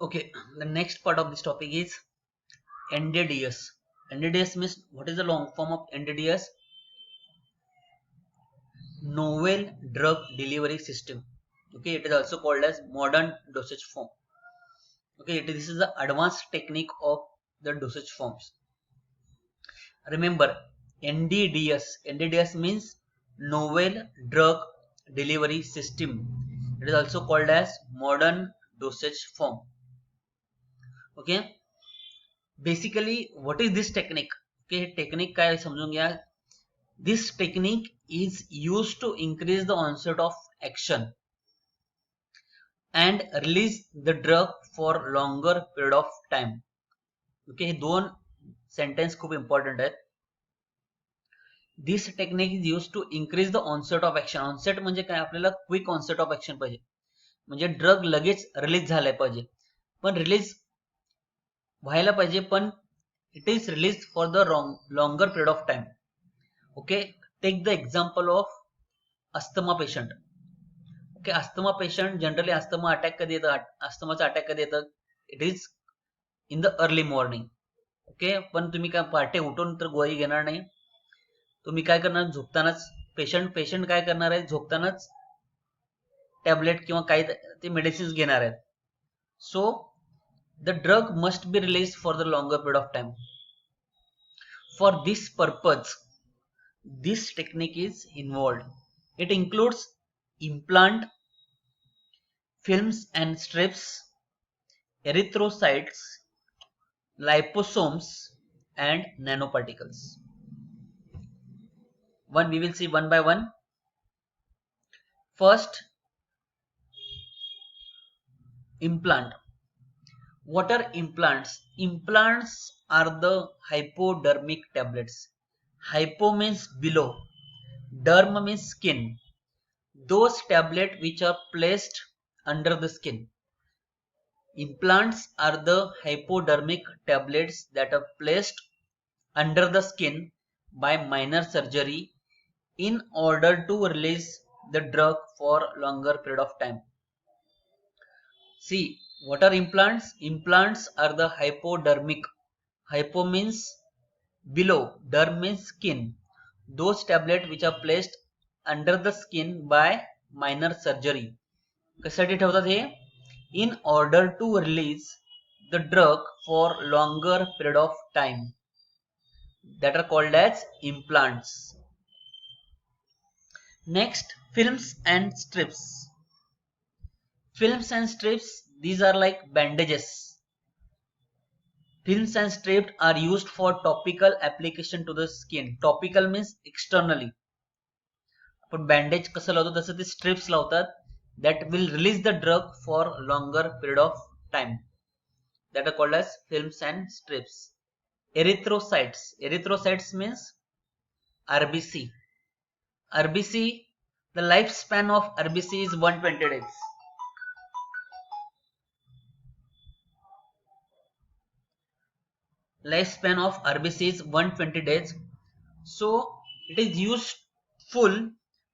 Okay, the next part of this topic is NDDS. NDDS means what is the long form of NDDS? Novel Drug Delivery System. Okay, it is also called as modern dosage form. Okay, this is the advanced technique of the dosage forms. Remember, NDDS means Novel Drug Delivery System. It is also called as modern dosage form. Okay, basically what is this technique? Okay, technique काय आहे समजून घ्या. This technique is used to increase the onset of action and release the drug for longer period of time. Okay, हे दोन sentence खूप important आहेत. This technique is used to increase the onset of action. Onset म्हणजे काय, आपल्याला quick onset of action पाहिजे, म्हणजे drug लगेच रिलीज झालाय पाहिजे, पण रिलीज व्हायला पाहिजे, पण it is release for the longer period of time. Okay, take the example of asthma patient. Okay, asthma patient generally asthma attack कधी येतं, अस्थमाचं अटॅक कधी येतं, it is in the early morning. Okay, पण तुम्ही काय पहाटे उठून तर गोळी घेणार नाही, तुम्ही काय करणार, झोपतानाच पेशंट काय करणार आहे, झोपतानाच टॅबलेट किंवा काही ते मेडिसिन्स घेणार आहेत. So the drug must be release for the longer period of time. For this purpose, this technique is involved. It includes implant, films and strips, erythrocytes, liposomes and nanoparticles. We will see one by one. First, implant. What are implants? Implants are the hypodermic tablets. Hypo means below, derm means skin. Those tablets which are placed under the skin. Implants are the hypodermic tablets that are placed under the skin by minor surgery in order to release the drug for longer period of time. See, what are implants? Implants are the hypodermic. Hypo means below, derm means skin. Those tablets which are placed under the skin by minor surgery. कशासाठी ठेवतात हे? In order to release the drug for longer period of time, that are called as implants. Next, films and strips. Films and strips, these are like bandages. Films and strips are used for topical application to the skin. Topical means externally. आपण bandage कसं लावतो तसं ते strips लावतात, that will release the drug for longer period of time, that are called as films and strips. Erythrocytes. Erythrocytes means RBC. RBC, the lifespan of RBC is 120 days. Lifespan of RBC is 120 days. So it is useful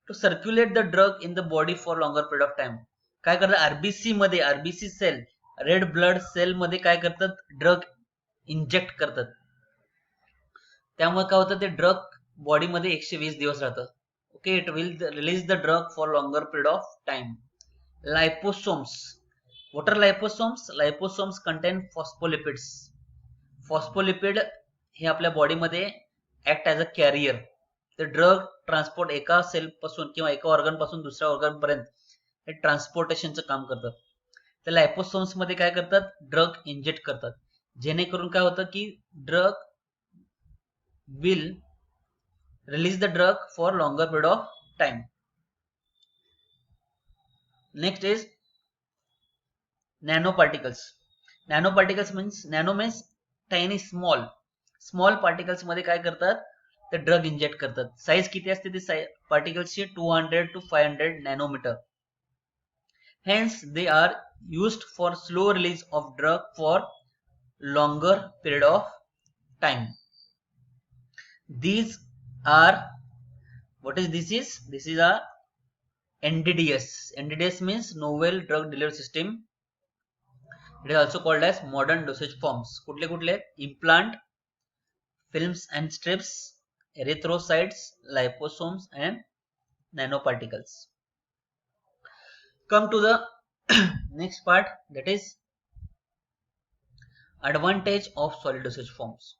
to circulate the drug in the body for longer period of time. काय करतात, RBC मध्ये, RBC cell, red blood cell मध्ये काय करतात, drug inject करतात. त्यामुळे काय होतं, ते ड्रग बॉडीमध्ये 120 दिवस राहतं. Okay, it will release the drug for longer period of time. Liposomes. What are liposomes? Liposomes contain phospholipids. Phospholipid हे आपल्या बॉडीमध्ये ऍक्ट ॲज अ कॅरियर. ते ड्रग ट्रान्सपोर्ट एका सेल पासून किंवा एका ऑर्गन पासून दुसऱ्या ऑर्गन पर्यंत हे ट्रान्सपोर्टेशनचं काम करतात. त्या लायपोसोम्स मध्ये काय करतात, ड्रग इंजेक्ट करतात, जेणेकरून काय होतं की drug will release the drug for longer period of time. Next is nanoparticles. Nanoparticles means tiny small particles मध्ये काय करतात, ते ड्रग इंजेक्ट करतात. साईज किती असते ती पार्टिकल्सची? 200 to 500 nanometre. Hence they are used for slow release of drug for longer period of time. These are, what is this is? This is a NDDS. NDDS means Novel Drug Delivery System. It is also called as modern dosage forms. कुठले कुठले? Implant, films and strips, erythrocytes, liposomes and nanoparticles. Come to the next part, that is advantage of solid dosage forms.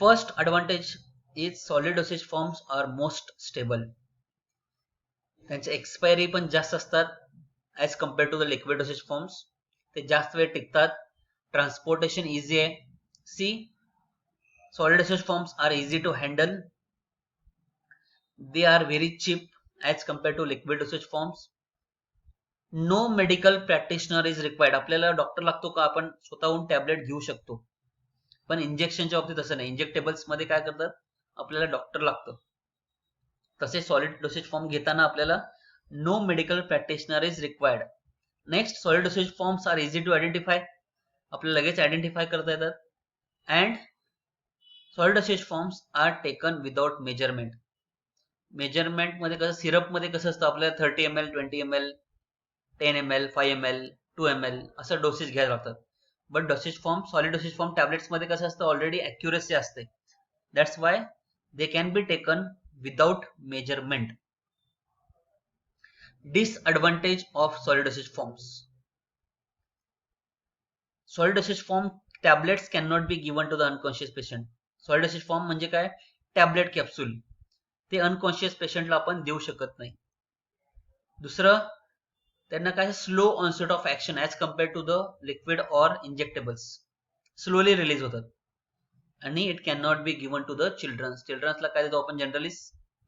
First advantage is solid dosage forms are most stable. त्यांचे expiry पण जास्त असतात as compare to the liquid dosage forms. ते जास्त वेळ टिकतात. Transportation easy आहे. C solid dosage forms are easy to handle. They are very cheap as compared to liquid dosage forms. No medical practitioner is required. आपल्याला doctor लागतो का? आपण स्वतःहून टॅबलेट घेऊ शकतो. पण इंजेक्शनच्या बाबतीत तसं नाही. इंजेक्टेबल्स मध्ये काय करतात? आपल्याला डॉक्टर लागतं. तसे सॉलिड डोसेज फॉर्म घेताना आपल्याला no medical practitioner is required. Next, solid dosage forms are easy to identify. आपल्याला लगेच आयडेंटिफाय करता येतात. And solid dosage forms are taken without measurement. Measurement मध्ये कसं, सिरप मध्ये कसं असतं, आपल्याला 30 ml, 20 ml, 10 ml, 5 ml, 2 ml असं डोसेज घ्यायला लागतात. But dosage form, solid dosage form tablets मध्ये कसं असतं, ऑलरेडी ॲक्युरेसी असते. That's why they can be taken without measurement. Disadvantage of solid dosage forms. Solid dosage form tablets cannot be given to the unconscious patient. Solid dosage form म्हणजे काय? Tablet capsule. ते unconscious पेशंटला आपण देऊ शकत नाही. दुसरं, त्यांना काय, slow onset of action as compare to the liquid or injectables. Slowly release होतात. आणि it can not be given to the childrens. चिल्ड्रन्सला काय देतो आपण? जनरली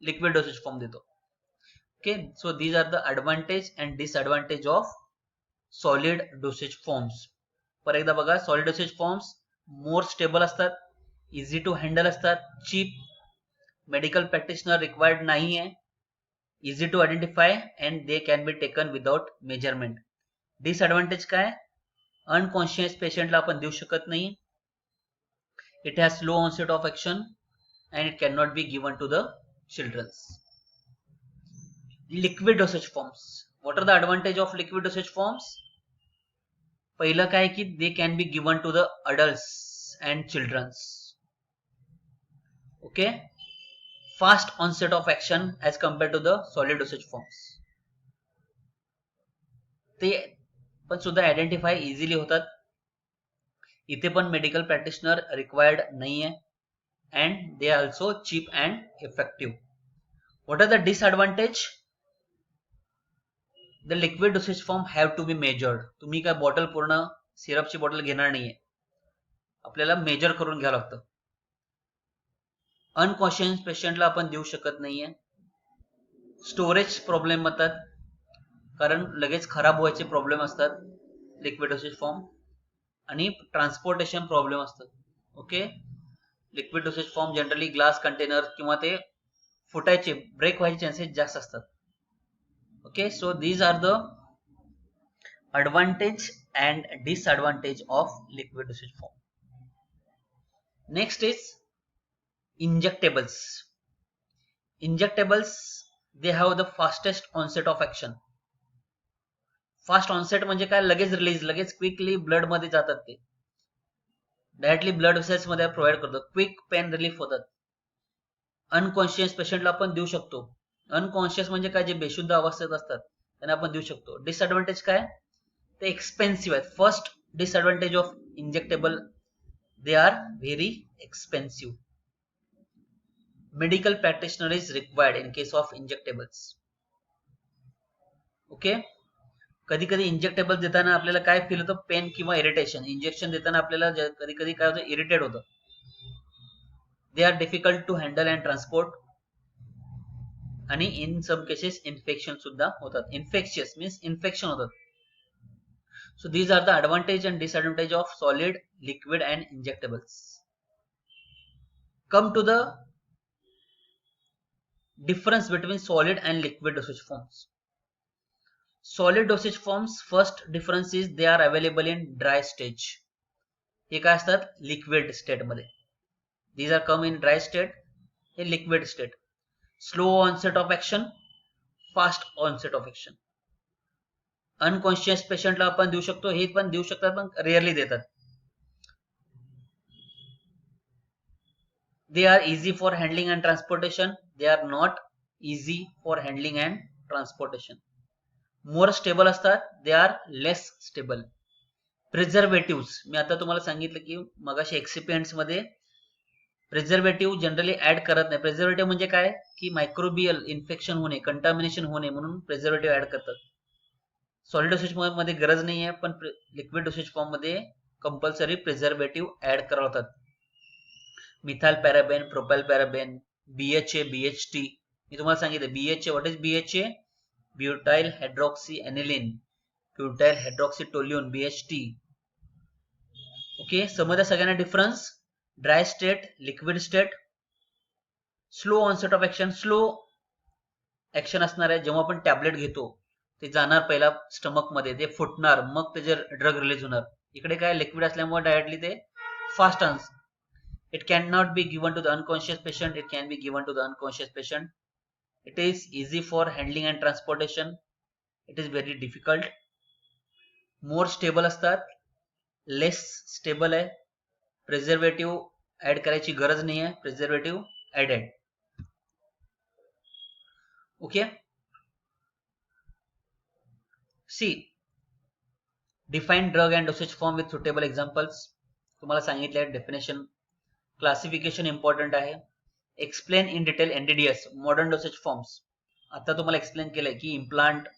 लिक्विड डोसेज फॉर्म देतो. Okay, so these are the advantage and disadvantage of solid dosage forms. पर एकदा बघा, solid dosage forms more stable असतात, इझी टू हँडल असतात, चीप, मेडिकल प्रॅक्टिशनर रिक्वायर्ड नाही आहे, easy to identify and they can be taken without measurement. Disadvantage काय? Unconscious पेशंटला आपण देऊ शकत नाही. It has slow onset of action and it cannot be given to the children. Liquid dosage forms. What are the advantage of liquid dosage forms? पहिलं काय की they can be given to the adults and children. Okay, fast onset of action as compared to the solid dosage forms. ते पण सुद्धा identify easily होतात. इथे पण medical practitioner required नाहीये. And they are also cheap and effective. What are the disadvantage? The liquid dosage form have to be measured. तुम्ही काय bottle पूर्ण सिरपची बॉटल घेणार नाहीये, आपल्याला मेजर करून घ्यावं लागतं. अनकॉन्शियस पेशंटला आपण देऊ शकत नाहीये. स्टोरेज प्रॉब्लेम येतात, कारण लगेच खराब व्हायचे प्रॉब्लेम असतात लिक्विड डोसेज फॉर्म. आणि ट्रान्सपोर्टेशन प्रॉब्लेम असतात. Okay, liquid dosage form generally glass container किंवा ते फुटायचे, ब्रेक व्हायचे चान्सेस जास्त असतात. Okay, so these are the advantage and disadvantage of liquid dosage form. Next is injectables. Injectables, they have the fastest onset of action. Fast onset म्हणजे काय? लगेच release, लगेच क्विकली ब्लड मध्ये जातात. ते डायरेक्टली ब्लड वेसल्स मध्ये provide करतो. Quick pain relief होतात. अनकॉन्शियस पेशंटला आपण देऊ शकतो. अनकॉन्शियस म्हणजे काय? जे बेशुद्ध अवस्थेत असतात त्यांना आपण देऊ शकतो. डिसएडव्हान्टेज काय? ते एक्सपेन्सिव्ह आहेत. First disadvantage of injectable, they are very expensive. Medical practitioner is required in case of injectables. Okay, कधी कधी इंजेक्टेबल देताना आपल्याला काय फील होतं? पेन किंवा इरिटेशन. इंजेक्शन देताना आपल्याला कधी कधी काय होतं? इरिटेट होतं. They are difficult to handle and transport. आणि इन सम केसेस इन्फेक्शन सुद्धा होतात. इन्फेक्शियस मीन्स इन्फेक्शन होतात. So these are the advantage and disadvantage of solid, liquid and injectables. Come to the difference between solid and liquid dosage forms. Solid dosage forms, first difference is they are available in dry stage. हे काय असतात? Liquid state मध्ये. These are come in dry state, in liquid state. Slow onset of action, fast onset of action. Unconscious पेशंटला आपण देऊ शकतो, हे पण देऊ शकतात पण रेअरली देतात. They are easy for handling and transportation. They are not easy for handling and transportation. More stable असतात. They are less stable. Preservatives मी आता तुम्हाला सांगितलं की मगाशी एक्सिपियंट्स मध्ये प्रिझर्वेटिव्ह जनरली ऍड करत नाही. प्रिझर्वेटिव्ह म्हणजे काय की मायक्रोबियल इन्फेक्शन होणे, कंटामिनेशन होणे म्हणून प्रिझर्वेटिव्ह ऍड करतात. सॉलिड डोसेज मध्ये गरज नाही आहे, पण लिक्विड डोसेज फॉर्म मध्ये कंपल्सरी प्रिझर्वेटिव्ह ऍड करावतात. Methyl paraben, propyl paraben, BHA, BHT. मी तुम्हाला सांगितलं BHA. What is BHA? Butyl hydroxy aniline, butyl hydroxy toluene, BHT. Okay, समजलं सगळ्यांना difference? Dry state, liquid state. Slow onset of action, slow action असणार आहे. जेव्हा आपण टॅबलेट घेतो ते जाणार पहिला स्टमक मध्ये, ते फुटणार, मग त्याचे ड्रग रिलीज होणार. इकडे काय लिक्विड असल्यामुळे डायरेक्टली ते fast answer. It cannot be given to the unconscious patient. It can be given to the unconscious patient. It is easy for handling and transportation. It is very difficult. More stable असतात, less stable आहे. Preservative add करायची गरज नाही आहे. Preservative added. Okay, C define drug and dosage form with suitable examples. तुम्हाला सांगितले definition. Classification important आहे. Explain in detail NDDS, modern dosage forms. आता तुम्हाला एक्सप्लेन केलंय की implant,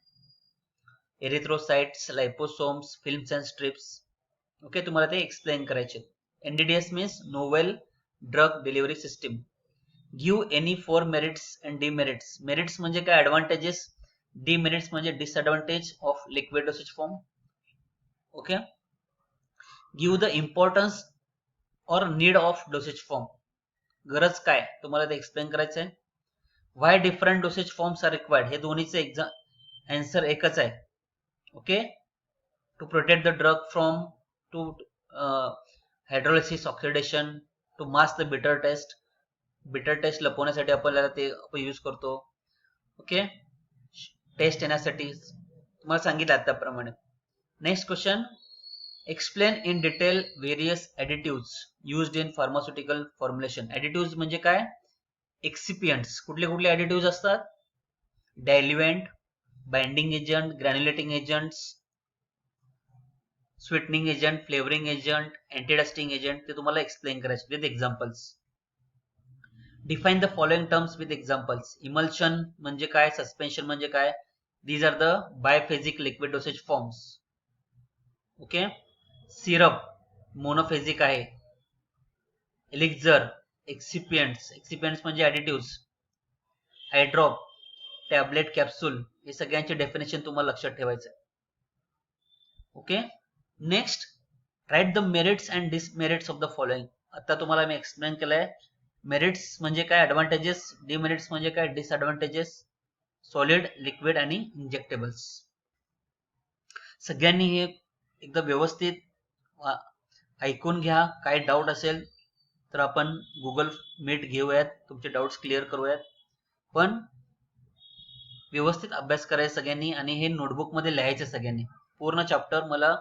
erythrocytes, liposomes, films and strips. Okay, तुम्हाला ते एक्सप्लेन करायचे. NDDS means novel drug delivery system. Give any 4 merits and demerits. Merits म्हणजे काय? ऍडव्हान्टेजेस. डिमेरिट्स म्हणजे disadvantage of liquid dosage form. Okay, give the importance or need of dosage form. गरज काय तुम्हाला ते एक्सप्लेन करायचं आहे. Why different dosage forms are required. हे दोन्हीचे आन्सर एकच आहे. Okay, to protect the drug from to hydrolysis, oxidation, to mask the bitter taste. Bitter taste लपवण्यासाठी आपल्याला ते यूज करतो. ओके, टेस्ट येण्यासाठी तुम्हाला सांगितलं त्याप्रमाणे. Next question, explain in detail various additives used in pharmaceutical formulation. Additives म्हणजे काय? एक्सिपियंट्स. कुठले कुठले ऍडिटिव्ह्ज असतात? Diluent, binding agent, granulating agents, sweetening agent, flavouring agent, antidusting agent. ते तुम्हाला एक्सप्लेन करायचे with examples. Define the following terms with examples. Emulsion म्हणजे काय? सस्पेन्शन म्हणजे काय? These are the biphasic liquid dosage forms. Okay, syrup monophasic आहे. Elixir एक्सिपियंट्स, एक्सिपियंट्स म्हणजे ऍडिटिव्ह्ज. Eye drop tablet, capsule. हे सगळ्यांचे डेफिनेशन तुम्हाला लक्षात ठेवायचं. Okay, next write the merits and demerits of the following. आता तुम्हाला मी एक्सप्लेन केलंय. मेरिट्स म्हणजे काय? ऍडव्हान्टेजेस. डिमेरिट्स म्हणजे काय? डिसएडव्हान्टेजेस. सॉलिड, लिक्विड आणि इंजेक्टेबल्स. सगळ्यांनी हे एकदा व्यवस्थित ऐकून घ्या. काय डाऊट असेल तर आपण गुगल मीट घेऊयात, तुमचे डाऊट्स क्लिअर करूयात. पण व्यवस्थित अभ्यास करायचा सगळ्यांनी आणि हे नोटबुक मध्ये लिहायचं सगळ्यांनी. पूर्ण चॅप्टर मला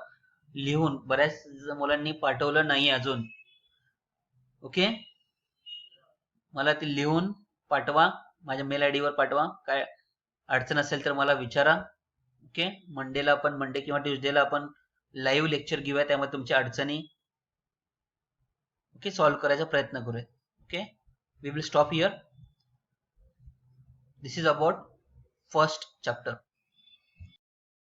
लिहून बऱ्याच मुलांनी पाठवलं नाही अजून. ओके, मला ते लिहून पाठवा, माझ्या मेल ID वर पाठवा. काय अडचण असेल तर मला विचारा. ओके, मंडेला आपण, मंडे किंवा ट्युजडेला आपण लाईव्ह लेक्चर घेऊया, त्यामध्ये तुमच्या अडचणी ओके सॉल्व्ह करायचा प्रयत्न करूया. Okay, we will stop here. This is about first chapter.